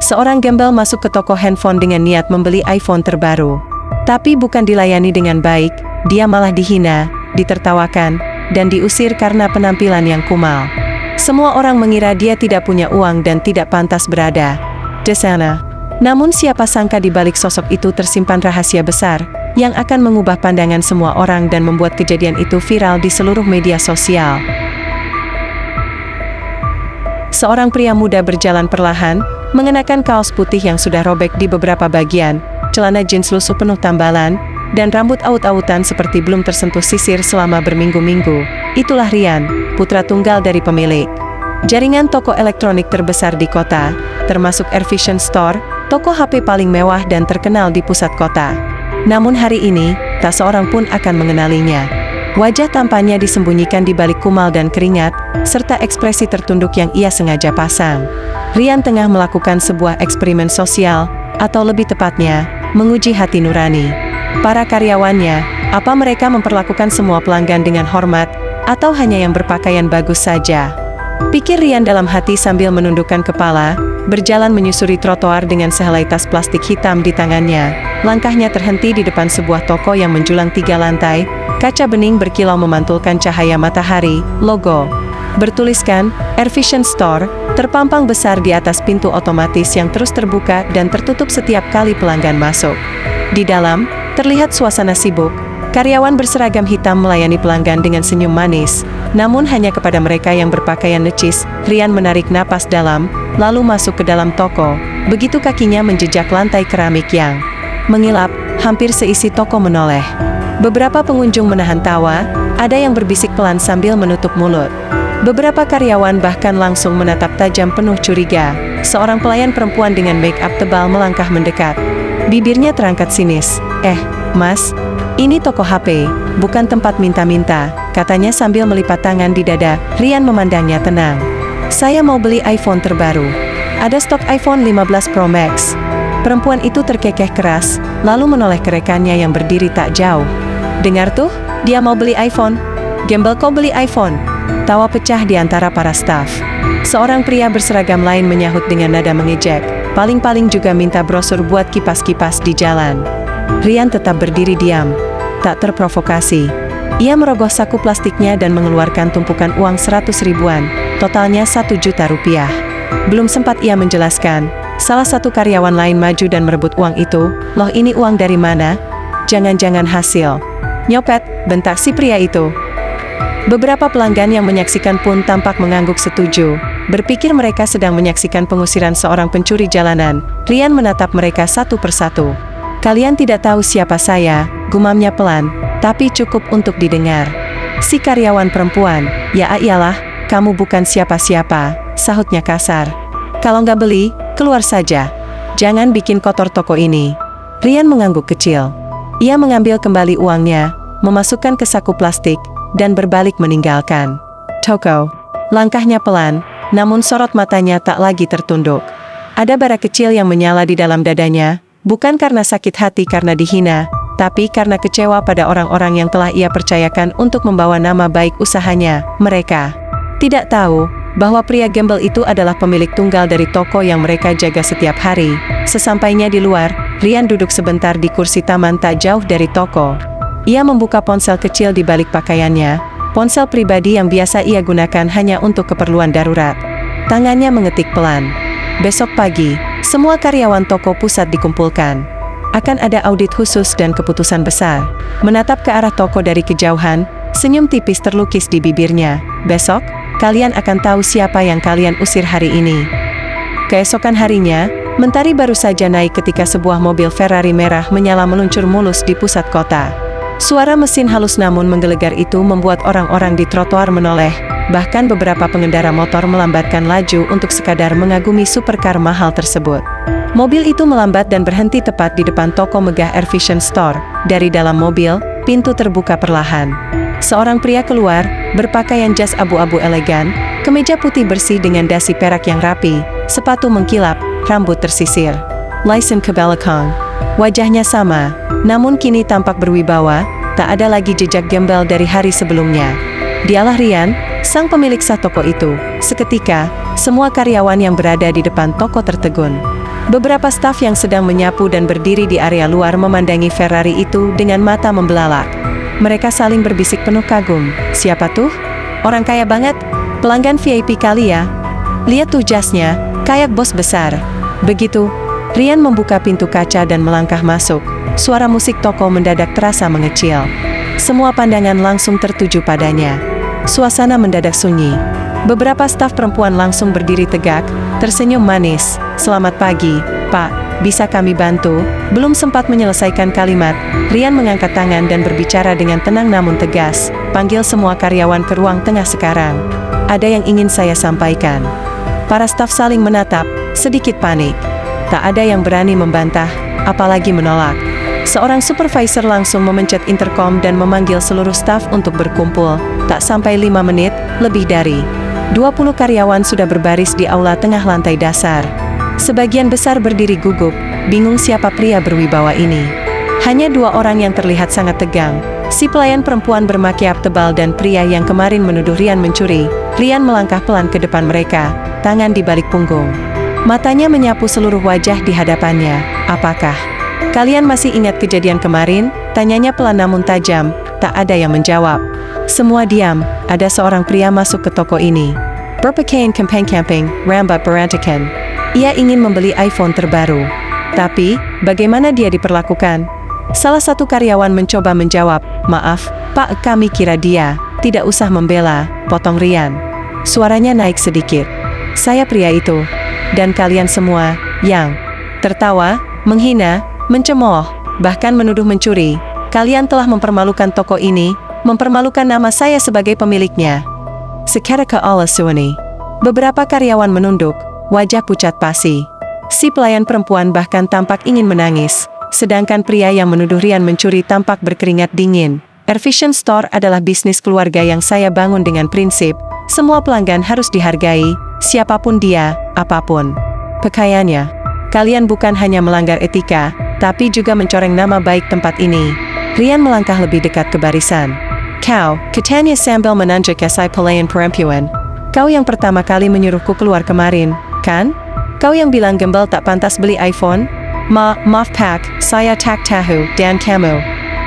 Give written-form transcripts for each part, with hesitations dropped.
Seorang gembel masuk ke toko handphone dengan niat membeli iPhone terbaru. Tapi bukan dilayani dengan baik, dia malah dihina, ditertawakan, dan diusir karena penampilan yang kumal. Semua orang mengira dia tidak punya uang dan tidak pantas berada di sana. Namun siapa sangka di balik sosok itu tersimpan rahasia besar, yang akan mengubah pandangan semua orang dan membuat kejadian itu viral di seluruh media sosial. Seorang pria muda berjalan perlahan, mengenakan kaos putih yang sudah robek di beberapa bagian, celana jeans lusuh penuh tambalan, dan rambut aut-autan seperti belum tersentuh sisir selama berminggu-minggu. Itulah Ryan, putra tunggal dari pemilik jaringan toko elektronik terbesar di kota, termasuk AirVision Store, toko HP paling mewah dan terkenal di pusat kota. Namun hari ini, tak seorang pun akan mengenalinya. Wajah tampannya disembunyikan di balik kumal dan keringat, serta ekspresi tertunduk yang ia sengaja pasang. Ryan tengah melakukan sebuah eksperimen sosial, atau lebih tepatnya, menguji hati nurani para karyawannya. Apa mereka memperlakukan semua pelanggan dengan hormat, atau hanya yang berpakaian bagus saja? Pikir Ryan dalam hati sambil menundukkan kepala, berjalan menyusuri trotoar dengan sehelai tas plastik hitam di tangannya. Langkahnya terhenti di depan sebuah toko yang menjulang 3 lantai, kaca bening berkilau memantulkan cahaya matahari, logo bertuliskan AirVision Store, terpampang besar di atas pintu otomatis yang terus terbuka dan tertutup setiap kali pelanggan masuk. Di dalam, terlihat suasana sibuk. Karyawan berseragam hitam melayani pelanggan dengan senyum manis. Namun hanya kepada mereka yang berpakaian necis, Ryan menarik napas dalam, lalu masuk ke dalam toko. Begitu kakinya menjejak lantai keramik yang mengilap, hampir seisi toko menoleh. Beberapa pengunjung menahan tawa, ada yang berbisik pelan sambil menutup mulut. Beberapa karyawan bahkan langsung menatap tajam penuh curiga. Seorang pelayan perempuan dengan make-up tebal melangkah mendekat. Bibirnya terangkat sinis. Mas, ini toko HP, bukan tempat minta-minta, katanya sambil melipat tangan di dada. Ryan memandangnya tenang. Saya mau beli iPhone terbaru. Ada stok iPhone 15 Pro Max. Perempuan itu terkekeh keras, lalu menoleh ke rekannya yang berdiri tak jauh. Dengar tuh, dia mau beli iPhone. Gembel kau beli iPhone. Tawa pecah di antara para staf. Seorang pria berseragam lain menyahut dengan nada mengejek. Paling-paling juga minta brosur buat kipas-kipas di jalan. Ryan tetap berdiri diam, tak terprovokasi. Ia merogoh saku plastiknya dan mengeluarkan tumpukan uang 100 ribuan, totalnya 1 juta rupiah. Belum sempat ia menjelaskan, salah satu karyawan lain maju dan merebut uang itu. Loh, ini uang dari mana? Jangan-jangan hasil nyopet, bentak si pria itu. Beberapa pelanggan yang menyaksikan pun tampak mengangguk setuju. Berpikir mereka sedang menyaksikan pengusiran seorang pencuri jalanan. Ryan menatap mereka satu persatu. Kalian tidak tahu siapa saya, gumamnya pelan, tapi cukup untuk didengar. Si karyawan perempuan, ya iyalah, kamu bukan siapa-siapa, sahutnya kasar. Kalau nggak beli, keluar saja. Jangan bikin kotor toko ini. Ryan mengangguk kecil. Ia mengambil kembali uangnya, memasukkan ke saku plastik, dan berbalik meninggalkan toko. Langkahnya pelan, namun sorot matanya tak lagi tertunduk. Ada bara kecil yang menyala di dalam dadanya, bukan karena sakit hati karena dihina, tapi karena kecewa pada orang-orang yang telah ia percayakan untuk membawa nama baik usahanya. Mereka tidak tahu bahwa pria gembel itu adalah pemilik tunggal dari toko yang mereka jaga setiap hari. Sesampainya di luar, Ryan duduk sebentar di kursi taman tak jauh dari toko. Ia membuka ponsel kecil di balik pakaiannya, ponsel pribadi yang biasa ia gunakan hanya untuk keperluan darurat. Tangannya mengetik pelan. Besok pagi, semua karyawan toko pusat dikumpulkan. Akan ada audit khusus dan keputusan besar. Menatap ke arah toko dari kejauhan, senyum tipis terlukis di bibirnya. Besok, kalian akan tahu siapa yang kalian usir hari ini. Keesokan harinya, mentari baru saja naik ketika sebuah mobil Ferrari merah menyala meluncur mulus di pusat kota. Suara mesin halus namun menggelegar itu membuat orang-orang di trotoar menoleh. Bahkan beberapa pengendara motor melambatkan laju untuk sekadar mengagumi supercar mahal tersebut. Mobil itu melambat dan berhenti tepat di depan toko megah AirVision Store. Dari dalam mobil, pintu terbuka perlahan. Seorang pria keluar, berpakaian jas abu-abu elegan, kemeja putih bersih dengan dasi perak yang rapi, sepatu mengkilap, rambut tersisir. Lysen ke belakang. Wajahnya sama, namun kini tampak berwibawa, tak ada lagi jejak gembel dari hari sebelumnya. Dialah Ryan, sang pemilik sah toko itu. Seketika, semua karyawan yang berada di depan toko tertegun. Beberapa staf yang sedang menyapu dan berdiri di area luar memandangi Ferrari itu dengan mata membelalak. Mereka saling berbisik penuh kagum. Siapa tuh? Orang kaya banget? Pelanggan VIP kali ya? Lihat tuh jasnya, kayak bos besar. Begitu, Rian membuka pintu kaca dan melangkah masuk. Suara musik toko mendadak terasa mengecil. Semua pandangan langsung tertuju padanya. Suasana mendadak sunyi. Beberapa staf perempuan langsung berdiri tegak, tersenyum manis. "Selamat pagi, Pak. Bisa kami bantu?" Belum sempat menyelesaikan kalimat, Rian mengangkat tangan dan berbicara dengan tenang namun tegas. "Panggil semua karyawan ke ruang tengah sekarang. Ada yang ingin saya sampaikan." Para staf saling menatap, sedikit panik. Tak ada yang berani membantah, apalagi menolak. Seorang supervisor langsung memencet intercom dan memanggil seluruh staf untuk berkumpul. Tak sampai 5 menit, lebih dari 20 karyawan sudah berbaris di aula tengah lantai dasar. Sebagian besar berdiri gugup, bingung siapa pria berwibawa ini. Hanya 2 orang yang terlihat sangat tegang. Si pelayan perempuan bermakiap tebal dan pria yang kemarin menuduh Rian mencuri. Rian melangkah pelan ke depan mereka, tangan di balik punggung. Matanya menyapu seluruh wajah di hadapannya. "Apakah kalian masih ingat kejadian kemarin?" Tanyanya pelan namun tajam. Tak ada yang menjawab. Semua diam. Ada seorang pria masuk ke toko ini. Berpakaian camping, rambut berantakan. Ia ingin membeli iPhone terbaru. Tapi, bagaimana dia diperlakukan? Salah satu karyawan mencoba menjawab, "Maaf, Pak, kami kira dia." "Tidak usah membela," potong Rian. Suaranya naik sedikit. "Saya pria itu. Dan kalian semua, yang tertawa, menghina, mencemooh, bahkan menuduh mencuri. Kalian telah mempermalukan toko ini, mempermalukan nama saya sebagai pemiliknya." Seketika Allah suani. Beberapa karyawan menunduk, wajah pucat pasi. Si pelayan perempuan bahkan tampak ingin menangis, sedangkan pria yang menuduh Rian mencuri tampak berkeringat dingin. Airvision Store adalah bisnis keluarga yang saya bangun dengan prinsip, semua pelanggan harus dihargai, siapapun dia, apapun pakaiannya. Kalian bukan hanya melanggar etika, tapi juga mencoreng nama baik tempat ini. Rian melangkah lebih dekat ke barisan. "Kau," katanya sambil menanjak saya pelayan perempuan. "Kau yang pertama kali menyuruhku keluar kemarin, kan? Kau yang bilang gembel tak pantas beli iPhone? Maaf Pak, saya tak tahu, dan kamu."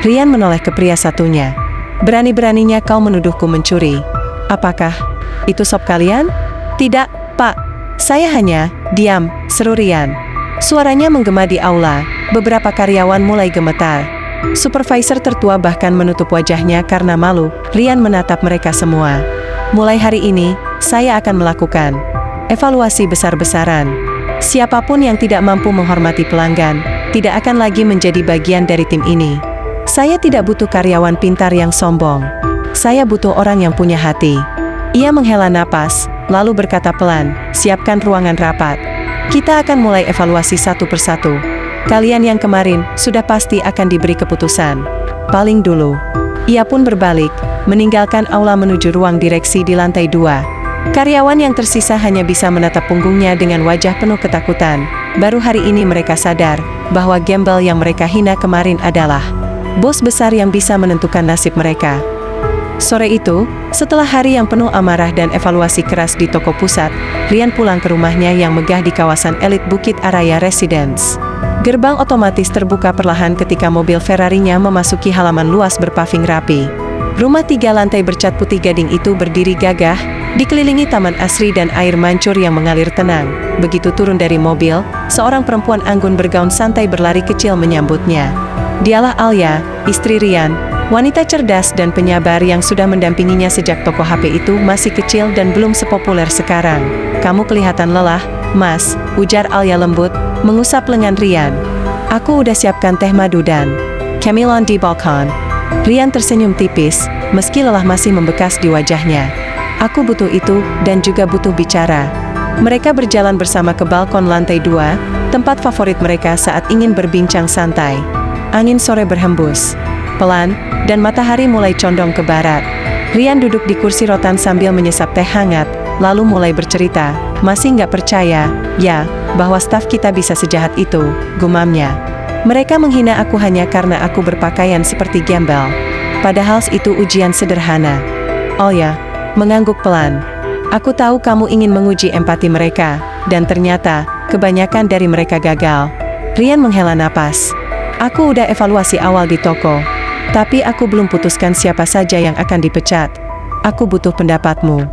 Rian menoleh ke pria satunya. "Berani-beraninya kau menuduhku mencuri. Apakah itu sop kalian?" "Tidak, Pak. Saya hanya..." "Diam," seru Rian. Suaranya menggema di aula. Beberapa karyawan mulai gemetar. Supervisor tertua bahkan menutup wajahnya karena malu. Rian menatap mereka semua. "Mulai hari ini, saya akan melakukan evaluasi besar-besaran. Siapapun yang tidak mampu menghormati pelanggan, tidak akan lagi menjadi bagian dari tim ini. Saya tidak butuh karyawan pintar yang sombong. Saya butuh orang yang punya hati." Ia menghela napas, lalu berkata pelan, "Siapkan ruangan rapat. Kita akan mulai evaluasi satu persatu. Kalian yang kemarin sudah pasti akan diberi keputusan paling dulu." Ia pun berbalik, meninggalkan aula menuju ruang direksi di lantai 2. Karyawan yang tersisa hanya bisa menatap punggungnya dengan wajah penuh ketakutan. Baru hari ini mereka sadar bahwa gembel yang mereka hina kemarin adalah bos besar yang bisa menentukan nasib mereka. Sore itu, setelah hari yang penuh amarah dan evaluasi keras di toko pusat, Rian pulang ke rumahnya yang megah di kawasan elit Bukit Araya Residence. Gerbang otomatis terbuka perlahan ketika mobil Ferrarinya memasuki halaman luas berpaving rapi. Rumah 3 lantai bercat putih gading itu berdiri gagah, dikelilingi taman asri dan air mancur yang mengalir tenang. Begitu turun dari mobil, seorang perempuan anggun bergaun santai berlari kecil menyambutnya. Dialah Alia, istri Rian, wanita cerdas dan penyabar yang sudah mendampinginya sejak toko HP itu masih kecil dan belum sepopuler sekarang. "Kamu kelihatan lelah, Mas," ujar Alia lembut, mengusap lengan Rian. "Aku udah siapkan teh madu dan camilan di balkon." Rian tersenyum tipis, meski lelah masih membekas di wajahnya. "Aku butuh itu, dan juga butuh bicara." Mereka berjalan bersama ke balkon lantai 2, tempat favorit mereka saat ingin berbincang santai. Angin sore berhembus pelan, dan matahari mulai condong ke barat. Rian duduk di kursi rotan sambil menyesap teh hangat, lalu mulai bercerita. "Masih nggak percaya, ya, bahwa staf kita bisa sejahat itu," gumamnya. "Mereka menghina aku hanya karena aku berpakaian seperti gembel. Padahal itu ujian sederhana." "Oh ya," mengangguk pelan. "Aku tahu kamu ingin menguji empati mereka, dan ternyata, kebanyakan dari mereka gagal. Rian menghela napas. Aku udah evaluasi awal di toko. Tapi aku belum putuskan siapa saja yang akan dipecat. Aku butuh pendapatmu.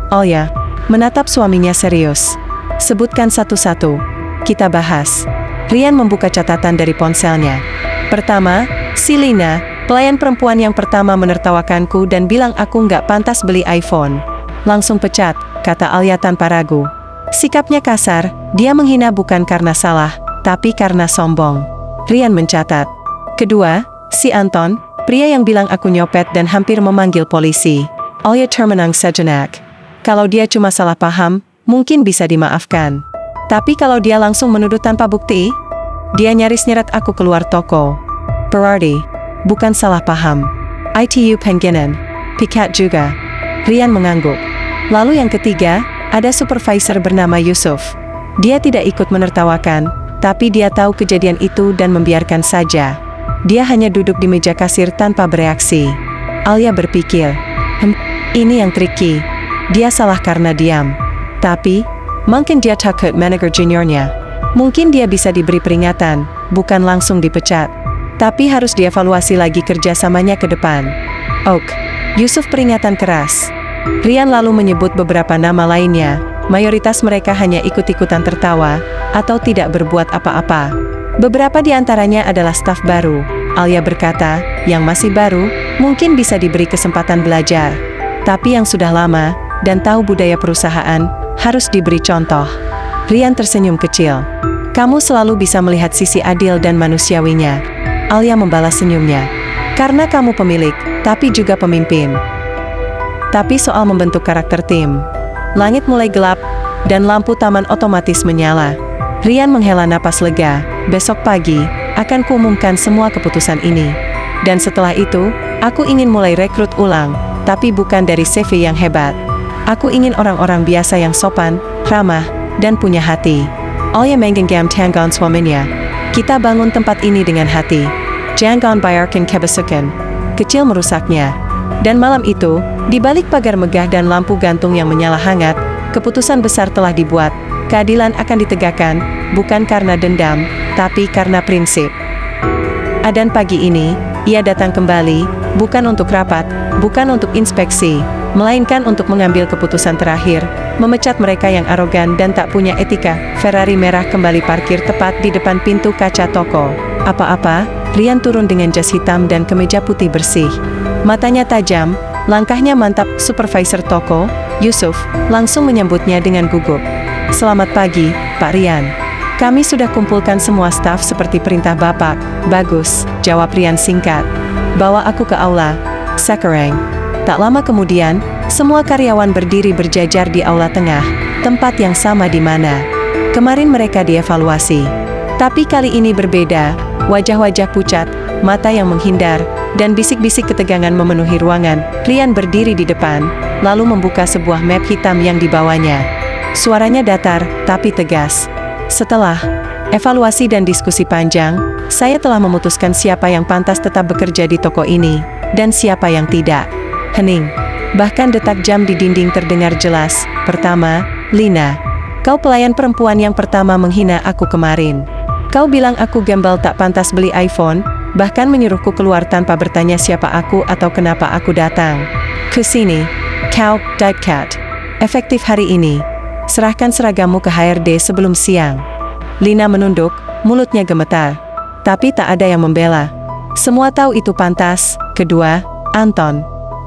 Alya menatap suaminya serius. Sebutkan satu-satu. Kita bahas. Rian membuka catatan dari ponselnya. Pertama, si Lina, pelayan perempuan yang pertama menertawakanku dan bilang aku nggak pantas beli iPhone. Langsung pecat, kata Alya tanpa ragu. Sikapnya kasar, dia menghina bukan karena salah, tapi karena sombong. Rian mencatat. Kedua, si Anton, pria yang bilang aku nyopet dan hampir memanggil polisi. Alya termenang sejenak. Kalau dia cuma salah paham, mungkin bisa dimaafkan. Tapi kalau dia langsung menuduh tanpa bukti, dia nyaris nyeret aku keluar toko. Berarti, bukan salah paham. ITU Pengginan, pikat juga. Rian mengangguk. Lalu yang ketiga, ada supervisor bernama Yusuf. Dia tidak ikut menertawakan, tapi dia tahu kejadian itu dan membiarkan saja. Dia hanya duduk di meja kasir tanpa bereaksi. Alya berpikir, ini yang tricky. Dia salah karena diam. Tapi, mungkin dia takut manager juniornya. Mungkin dia bisa diberi peringatan, bukan langsung dipecat. Tapi harus dievaluasi lagi kerjasamanya ke depan. Oke, Yusuf peringatan keras. Rian lalu menyebut beberapa nama lainnya. Mayoritas mereka hanya ikut-ikutan tertawa, atau tidak berbuat apa-apa. Beberapa di antaranya adalah staf baru. Alya berkata, yang masih baru, mungkin bisa diberi kesempatan belajar. Tapi yang sudah lama, dan tahu budaya perusahaan, harus diberi contoh. Rian tersenyum kecil. Kamu selalu bisa melihat sisi adil dan manusiawinya. Alya membalas senyumnya. Karena kamu pemilik, tapi juga pemimpin. Tapi soal membentuk karakter tim. Langit mulai gelap, dan lampu taman otomatis menyala. Rian menghela napas lega. Besok pagi, akan kuumumkan semua keputusan ini. Dan setelah itu, aku ingin mulai rekrut ulang, tapi bukan dari CV yang hebat. Aku ingin orang-orang biasa yang sopan, ramah, dan punya hati. Alya menggenggam tangan suaminya. Kita bangun tempat ini dengan hati. Jangan bayarkan kebesukan. Kecil merusaknya. Dan malam itu, di balik pagar megah dan lampu gantung yang menyala hangat, keputusan besar telah dibuat. Keadilan akan ditegakkan, bukan karena dendam, tapi karena prinsip. Dan pagi ini, ia datang kembali, bukan untuk rapat, bukan untuk inspeksi, melainkan untuk mengambil keputusan terakhir, memecat mereka yang arogan dan tak punya etika. Ferrari merah kembali parkir tepat di depan pintu kaca toko. Apa-apa, Rian turun dengan jas hitam dan kemeja putih bersih. Matanya tajam, langkahnya mantap. Supervisor toko, Yusuf, langsung menyambutnya dengan gugup. Selamat pagi, Pak Rian. Kami sudah kumpulkan semua staf seperti perintah Bapak. Bagus, jawab Rian singkat. Bawa aku ke aula. Sekarang. Tak lama kemudian, semua karyawan berdiri berjajar di aula tengah, tempat yang sama di mana kemarin mereka dievaluasi. Tapi kali ini berbeda, wajah-wajah pucat, mata yang menghindar, dan bisik-bisik ketegangan memenuhi ruangan. Rian berdiri di depan, lalu membuka sebuah map hitam yang dibawanya. Suaranya datar, tapi tegas. Setelah evaluasi dan diskusi panjang, saya telah memutuskan siapa yang pantas tetap bekerja di toko ini, dan siapa yang tidak. Hening. Bahkan detak jam di dinding terdengar jelas. Pertama, Lina. Kau pelayan perempuan yang pertama menghina aku kemarin. Kau bilang aku gembel tak pantas beli iPhone, bahkan menyuruhku keluar tanpa bertanya siapa aku atau kenapa aku datang ke sini. Kau, Dive Cat. Efektif hari ini. Serahkan seragammu ke HRD sebelum siang. Lina menunduk, mulutnya gemetar. Tapi tak ada yang membela. Semua tahu itu pantas. Kedua, Anton.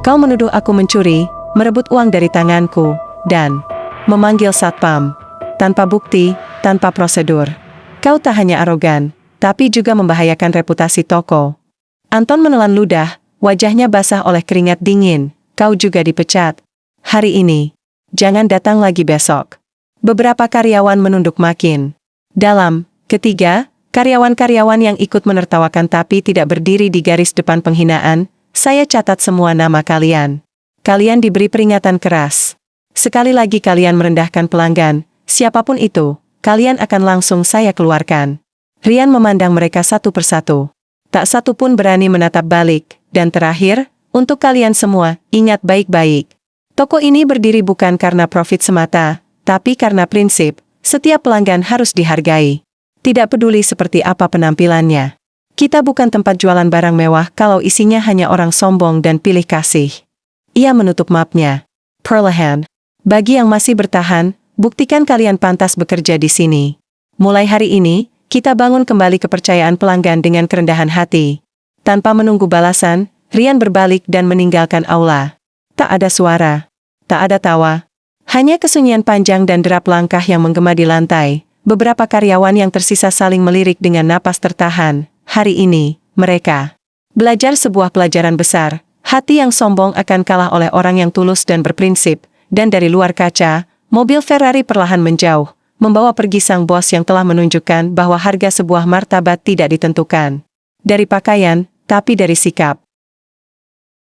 Kau menuduh aku mencuri, merebut uang dari tanganku, dan memanggil satpam. Tanpa bukti, tanpa prosedur. Kau tak hanya arogan, tapi juga membahayakan reputasi toko. Anton menelan ludah, wajahnya basah oleh keringat dingin. Kau juga dipecat. Hari ini. Jangan datang lagi besok. Beberapa karyawan menunduk makin dalam. Ketiga, karyawan-karyawan yang ikut menertawakan tapi tidak berdiri di garis depan penghinaan. Saya catat semua nama kalian. Kalian diberi peringatan keras. Sekali lagi kalian merendahkan pelanggan, siapapun itu, kalian akan langsung saya keluarkan. Rian memandang mereka satu persatu. Tak satu pun berani menatap balik. Dan terakhir, untuk kalian semua, ingat baik-baik. Toko ini berdiri bukan karena profit semata, tapi karena prinsip. Setiap pelanggan harus dihargai. Tidak peduli seperti apa penampilannya. Kita bukan tempat jualan barang mewah kalau isinya hanya orang sombong dan pilih kasih. Ia menutup mapnya. Perlahan. Bagi yang masih bertahan, buktikan kalian pantas bekerja di sini. Mulai hari ini, kita bangun kembali kepercayaan pelanggan dengan kerendahan hati. Tanpa menunggu balasan, Rian berbalik dan meninggalkan aula. Tak ada suara. Tak ada tawa. Hanya kesunyian panjang dan derap langkah yang menggema di lantai. Beberapa karyawan yang tersisa saling melirik dengan napas tertahan. Hari ini, mereka belajar sebuah pelajaran besar. Hati yang sombong akan kalah oleh orang yang tulus dan berprinsip. Dan dari luar kaca, mobil Ferrari perlahan menjauh, membawa pergi sang bos yang telah menunjukkan bahwa harga sebuah martabat tidak ditentukan dari pakaian, tapi dari sikap.